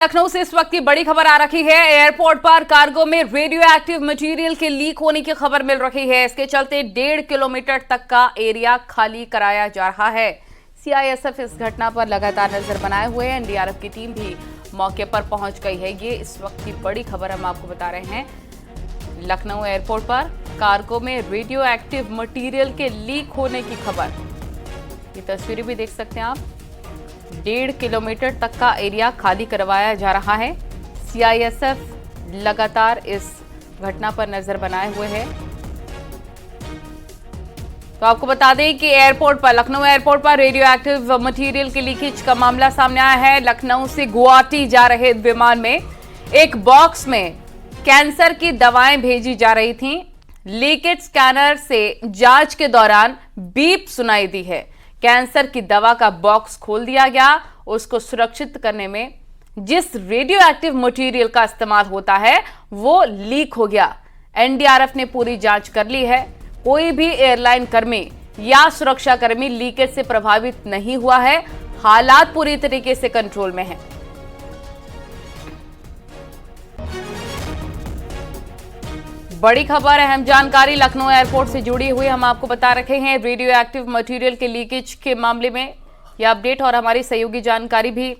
लखनऊ से इस वक्त की बड़ी खबर आ रही है। एयरपोर्ट पर कार्गो में रेडियो एक्टिव मटेरियल के लीक होने की खबर मिल रही है। इसके चलते 1.5 किलोमीटर तक का एरिया खाली कराया जा रहा है। सीआईएसएफ इस घटना पर लगातार नजर बनाए हुए है। एनडीआरएफ की टीम भी मौके पर पहुंच गई है। ये इस वक्त की बड़ी खबर हम आपको बता रहे हैं। लखनऊ एयरपोर्ट पर कार्गो में रेडियो एक्टिव मटीरियल के लीक होने की खबर। ये तस्वीरें भी देख सकते हैं आप। 1.5 किलोमीटर तक का एरिया खाली करवाया जा रहा है। सीआईएसएफ लगातार इस घटना पर नजर बनाए हुए है। तो आपको बता दें कि एयरपोर्ट पर, लखनऊ एयरपोर्ट पर रेडियो एक्टिव मटेरियल के लीकेज का मामला सामने आया है। लखनऊ से गुवाहाटी जा रहे विमान में एक बॉक्स में कैंसर की दवाएं भेजी जा रही थीं। लीकेज स्कैनर से जांच के दौरान बीप सुनाई दी है। कैंसर की दवा का बॉक्स खोल दिया गया। उसको सुरक्षित करने में जिस रेडियो एक्टिव मटेरियल का इस्तेमाल होता है वो लीक हो गया। एनडीआरएफ ने पूरी जांच कर ली है। कोई भी एयरलाइन कर्मी या सुरक्षा कर्मी लीकेज से प्रभावित नहीं हुआ है। हालात पूरी तरीके से कंट्रोल में है। बड़ी खबर, अहम जानकारी लखनऊ एयरपोर्ट से जुड़ी हुई हम आपको बता रखे हैं। रेडियो एक्टिव मटेरियल के लीकेज के मामले में यह अपडेट और हमारी सहयोगी जानकारी भी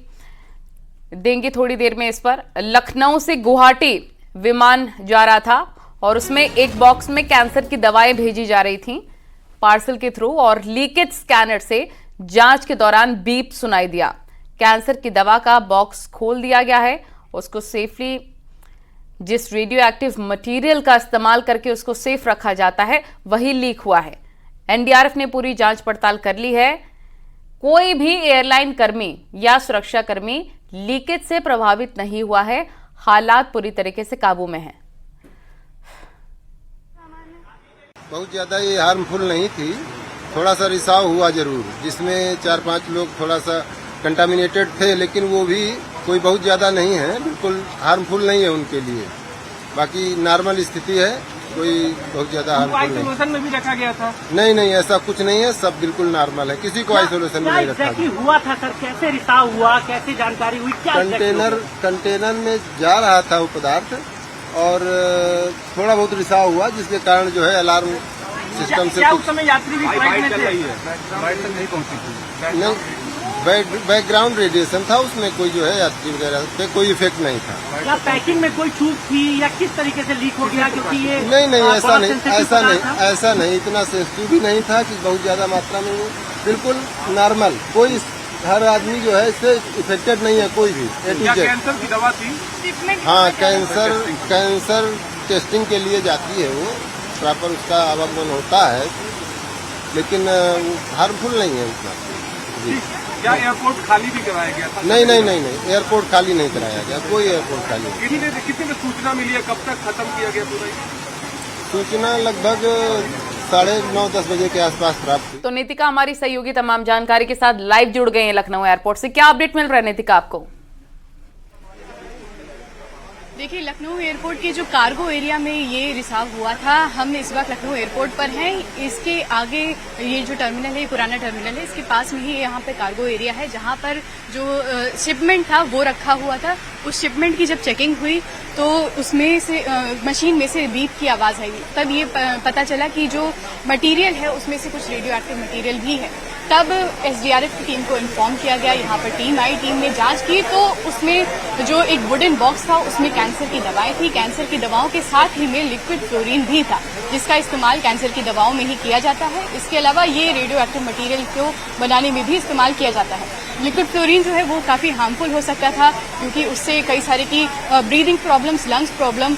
देंगे थोड़ी देर में इस पर। लखनऊ से गुवाहाटी विमान जा रहा था और उसमें एक बॉक्स में कैंसर की दवाएं भेजी जा रही थी पार्सल के थ्रू, और लीकेज स्कैनर से जांच के दौरान बीप सुनाई दिया। कैंसर की दवा का बॉक्स खोल दिया गया है। उसको सेफली, जिस रेडियो एक्टिव मटेरियल का इस्तेमाल करके उसको सेफ रखा जाता है, वही लीक हुआ है। एनडीआरएफ ने पूरी जांच पड़ताल कर ली है। कोई भी एयरलाइन कर्मी या सुरक्षा कर्मी लीकेज से प्रभावित नहीं हुआ है। हालात पूरी तरीके से काबू में है। बहुत ज्यादा ये हार्मफुल नहीं थी, थोड़ा सा रिसाव हुआ जरूर, जिसमें 4-5 लोग थोड़ा सा कंटामिनेटेड थे, लेकिन वो भी कोई बहुत ज्यादा नहीं है, बिल्कुल हार्मफुल नहीं है उनके लिए। बाकी नॉर्मल स्थिति है, कोई बहुत ज्यादा हार्मफुल नहीं। आइसोलेशन में भी रखा गया था? नहीं, ऐसा कुछ नहीं है, सब बिल्कुल नॉर्मल है। किसी को आइसोलेशन में नहीं रखा गया। हुआ था सर, कैसे रिसाव हुआ, कैसे जानकारी हुई, क्या कंटेनर में जा रहा था वो पदार्थ और थोड़ा बहुत रिसाव हुआ, जिसके कारण जो है अलार्म सिस्टम से उस समय यात्री भी फ्लाइट में थे? नहीं पहुंची थी। बैकग्राउंड रेडिएशन था, उसमें कोई जो है यात्री वगैरह पे कोई इफेक्ट नहीं था। क्या पैकिंग में कोई चूक थी या किस तरीके से लीक हो गया? क्योंकि ये नहीं, ऐसा नहीं, इतना सेंसिटिव भी नहीं था कि बहुत ज्यादा मात्रा में। बिल्कुल नॉर्मल, कोई हर आदमी जो है इससे इफेक्टेड नहीं है, कोई भी। कैंसर की दवा थी? हाँ, कैंसर टेस्टिंग के लिए जाती है, वो प्रॉपर उसका आवागमन होता है, लेकिन हार्मफुल नहीं है उतना। क्या एयरपोर्ट खाली भी कराया गया था? नहीं, एयरपोर्ट खाली नहीं कराया गया, कोई एयरपोर्ट खाली नहीं। कितनी में सूचना मिली है, कब तक खत्म किया गया पूरा? सूचना लगभग 9:30-10 बजे के आसपास प्राप्त हुई। तो नीतिका हमारी सहयोगी तमाम जानकारी के साथ लाइव जुड़ गए हैं लखनऊ एयरपोर्ट से। क्या अपडेट मिल रहा है नीतिका आपको? देखिए, लखनऊ एयरपोर्ट के जो कार्गो एरिया में ये रिसाव हुआ था, हम इस वक्त लखनऊ एयरपोर्ट पर हैं। इसके आगे ये जो टर्मिनल है, पुराना टर्मिनल है, इसके पास में ही यहाँ पे कार्गो एरिया है, जहाँ पर जो शिपमेंट था वो रखा हुआ था। उस शिपमेंट की जब चेकिंग हुई तो उसमें से मशीन में से बीप की आवाज़ आई। तब ये पता चला कि जो मटीरियल है उसमें से कुछ रेडियो एक्टिव मटीरियल भी है। तब एसडीआरएफ की टीम को इन्फॉर्म किया गया। यहाँ पर टीम आई, टीम ने जांच की तो उसमें जो एक वुडन बॉक्स था उसमें कैंसर की दवाएं थी। कैंसर की दवाओं के साथ ही में लिक्विड फ्लोरीन भी था, जिसका इस्तेमाल कैंसर की दवाओं में ही किया जाता है। इसके अलावा ये रेडियो एक्टिव मटीरियल को बनाने में भी इस्तेमाल किया जाता है। लिक्विड फ्लोरीन जो है वो काफ़ी हार्मफुल हो सकता था, क्योंकि उससे कई सारे की breathing problems, lungs problem,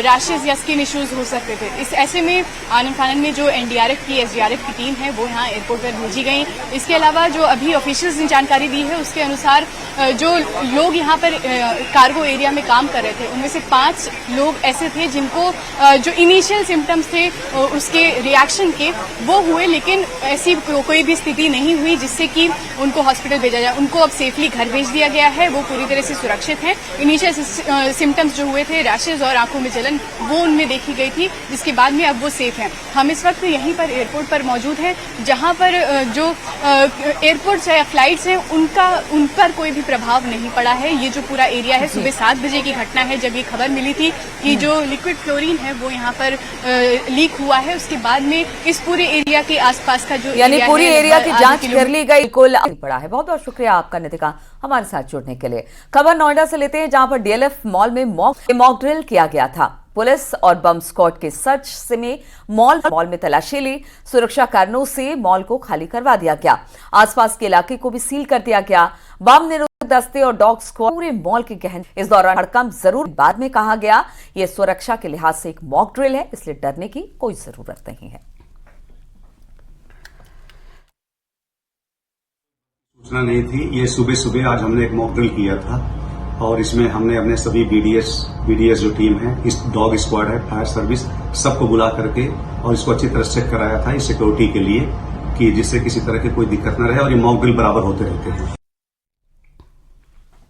rashes या स्किन इश्यूज हो सकते थे। इस ऐसे में आनन फानन में जो एनडीआरएफ की, एसडीआरएफ की टीम है वो यहाँ एयरपोर्ट पर भेजी गई। इसके अलावा जो अभी ऑफिशियल्स ने जानकारी दी है उसके अनुसार जो लोग यहाँ पर कार्गो एरिया में काम कर रहे थे, उनमें से 5 लोग ऐसे थे जिनको जो इनिशियल सिम्टम्स थे उसके रिएक्शन के वो हुए, लेकिन ऐसी कोई भी स्थिति नहीं हुई जिससे कि उनको हॉस्पिटल भेजा जाए। उनको अब सेफली घर भेज दिया गया है, वो पूरी तरह से सुरक्षित हैं। इनिशियल सिम्टम्स जो हुए थे, रैशेज और आंखों में जलन, वो उनमें देखी गई थी, जिसके बाद में अब वो सेफ हैं। हम इस वक्त यहीं पर एयरपोर्ट पर मौजूद हैं, जहां पर जो एयरपोर्ट्स है या फ्लाइट्स हैं उन पर कोई भी प्रभाव नहीं पड़ा है। ये जो पूरा एरिया है, सुबह 7 बजे की घटना है जब ये खबर मिली थी कि जो लिक्विड फ्लोरीन है वो यहाँ पर लीक हुआ है। उसके बाद में इस पूरे एरिया के आसपास का जो यानी पूरी एरिया की जांच कर ली गई, बिल्कुल पड़ा है। बहुत बहुत शुक्रिया आपका नितिका हमारे साथ जुड़ने के लिए। खबर नोएडा से लेते हैं, जहां पर डीएलएफ मॉल में मॉक ड्रिल किया गया था। पुलिस और बम स्क्वाड के सर्च से में मॉल में तलाशी ली। सुरक्षा कारणों से मॉल को खाली करवा दिया गया। आसपास के इलाके को भी सील कर दिया गया। बम निरोधक दस्ते और डॉग स्क्वाड पूरे मॉल के गहन। इस दौरान हड़कंप जरूर बाद में कहा गया यह सुरक्षा के लिहाज से एक मॉक ड्रिल है, इसलिए डरने की कोई जरूरत नहीं है। सूचना नहीं थी। ये सुबह आज हमने एक मॉक ड्रिल किया था और इसमें हमने अपने सभी बीडीएस जो टीम है, इस डॉग स्क्वाड है, फायर सर्विस, सबको बुला करके और इसको अच्छी तरह चेक कराया था इस सिक्योरिटी के लिए कि जिससे किसी तरह की कोई दिक्कत न रहे। और ये मॉक ड्रिल बराबर होते रहते हैं।